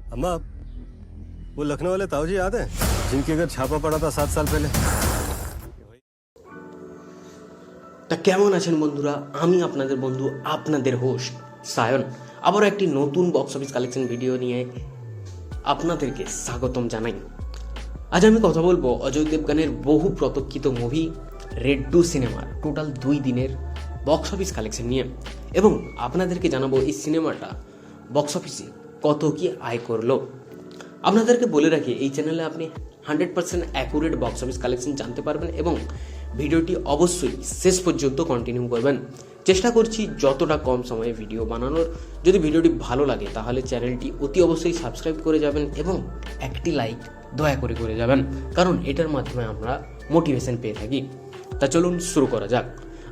अम्मा, वो लखनऊ वाले ताऊ जी याद है जिनके घर छापा पड़ा था 7 साल पहले? তা কেমন আছেন বন্ধুরা? আমি আপনাদের বন্ধু, আপনাদের হোস্ট সায়ন, আবারও একটি নতুন বক্স অফিস কালেকশন ভিডিও নিয়ে আপনাদেরকে স্বাগতম জানাই। আজ আমি কথা বলবো অজয় দেবগানের বহু প্রতীক্ষিত মুভি রেড 2 সিনেমার টোটাল 2 দিনের বক্স অফিস কালেকশন নিয়ে, এবং আপনাদেরকে জানাবো এই সিনেমাটা বক্স অফিসে কত কি আয় করলো। আপনাদেরকে বলে রাখি, এই চ্যানেলে আপনি 100% অ্যাকুরেট বক্স অফিস কালেকশন জানতে পারবেন, এবং ভিডিওটি অবশ্যই শেষ পর্যন্ত কন্টিনিউ করবেন। চেষ্টা করছি যতটা কম সময়ে ভিডিও বানানোর। যদি ভিডিওটি ভালো লাগে তাহলে চ্যানেলটি অতি অবশ্যই সাবস্ক্রাইব করে যাবেন এবং একটি লাইক দয়া করে যাবেন, কারণ এটার মাধ্যমে আমরা মোটিভেশন পেয়ে থাকি। তা চলুন শুরু করা যাক।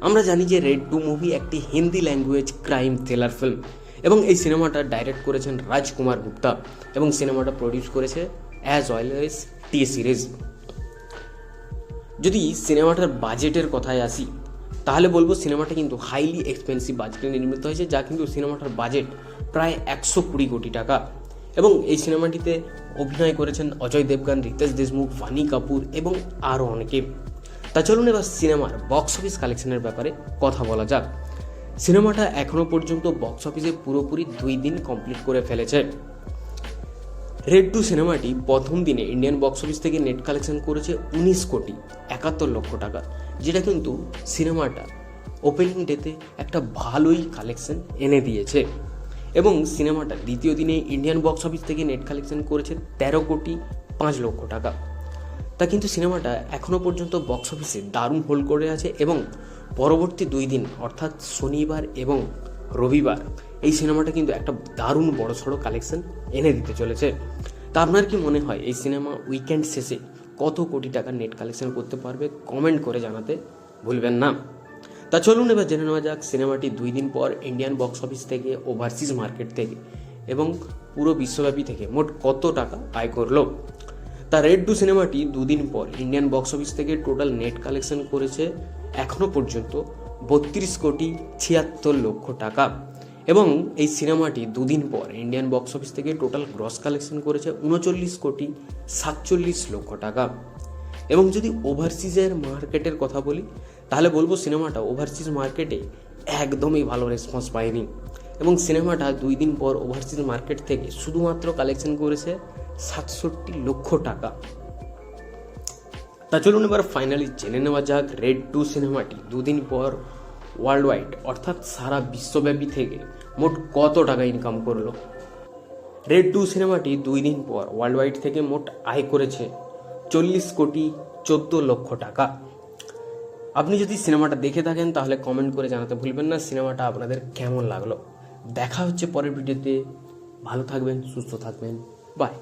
আমরা জানি যে রেড 2 মুভি একটি Hindi language crime thriller film, এবং এই সিনেমাটা ডাইরেক্ট করেছেন রাজকুমার গুপ্তা, এবং সিনেমাটা প্রডিউস করেছে অ্যাজ অলওয়েজ টি সিরিজ। যদি সিনেমাটার বাজেটের কথায় আসি তাহলে বলবো সিনেমাটা কিন্তু হাইলি এক্সপেন্সিভ বাজেটে নির্মিত হয়েছে, যা কিন্তু সিনেমাটার বাজেট প্রায় 120 কোটি টাকা। এবং এই সিনেমাটিতে অভিনয় করেছেন অজয় দেবগান, রিতেশ দেশমুখ, ভানি কাপুর এবং আরও অনেকে। তা চলুন এবার সিনেমার বক্স অফিস কালেকশনের ব্যাপারে কথা বলা যাক। সিনেমাটা এখনও পর্যন্ত বক্স অফিসে পুরোপুরি 2 দিন কমপ্লিট করে ফেলেছে। রেড 2 সিনেমাটি প্রথম দিনে ইন্ডিয়ান বক্স অফিস থেকে নেট কালেকশন করেছে 19,71,00,000 টাকা, যেটা কিন্তু সিনেমাটা ওপেনিং ডেতে একটা ভালোই কালেকশন এনে দিয়েছে। এবং সিনেমাটা দ্বিতীয় দিনে ইন্ডিয়ান বক্স অফিস থেকে নেট কালেকশন করেছে 13,05,00,000 টাকা। তা কিন্তু সিনেমাটা এখনও পর্যন্ত বক্স অফিসে দারুণ হোল্ড করে আছে, এবং পরবর্তী 2 দিন অর্থাৎ শনিবার এবং রবিবার এই সিনেমাটা কিন্তু একটা দারুণ বড়সড় কালেকশন এনে দিতে চলেছে। তা আপনার কি মনে হয় এই সিনেমা উইকেন্ড শেষে কত কোটি টাকা নেট কালেকশন করতে পারবে? কমেন্ট করে জানাতে ভুলবেন না। তা চলুন এবার জেনে নেওয়া যাক সিনেমাটি 2 দিন পর ইন্ডিয়ান বক্স অফিস থেকে, ওভারসিজ মার্কেট থেকে এবং পুরো বিশ্বব্যাপী থেকে মোট কত টাকা আয় করলো। তা রেড 2 সিনেমাটি 2 দিন পর ইন্ডিয়ান বক্স অফিস থেকে টোটাল নেট কালেকশন করেছে এখনও পর্যন্ত 32,76,00,000 টাকা, এবং এই সিনেমাটি 2 দিন পর ইন্ডিয়ান বক্স অফিস থেকে টোটাল গ্রস কালেকশন করেছে 39,47,00,000 টাকা। এবং যদি ওভারসিজের মার্কেটের কথা বলি তাহলে বলবো সিনেমাটা ওভারসিজ মার্কেটে একদমই ভালো রেসপন্স পায়নি, এবং সিনেমাটা 2 দিন পর ওভারসিজ মার্কেট থেকে শুধুমাত্র কালেকশন করেছে 67,00,000 টাকা। তা চলুন এবার ফাইনালি জেনে নেওয়া যাক রেড 2 সিনেমাটি 2 দিন পর ওয়ার্ল্ড ওয়াইড অর্থাৎ সারা বিশ্বব্যাপী থেকে মোট কত টাকা ইনকাম করলো। রেড 2 সিনেমাটি 2 দিন পর ওয়ার্ল্ড ওয়াইড থেকে মোট আয় করেছে 40,14,00,000 টাকা। আপনি যদি সিনেমাটা দেখে থাকেন তাহলে কমেন্ট করে জানাতে ভুলবেন না সিনেমাটা আপনাদের কেমন লাগলো। দেখা হচ্ছে পরের ভিডিওতে। ভালো থাকবেন, সুস্থ থাকবেন, বাই।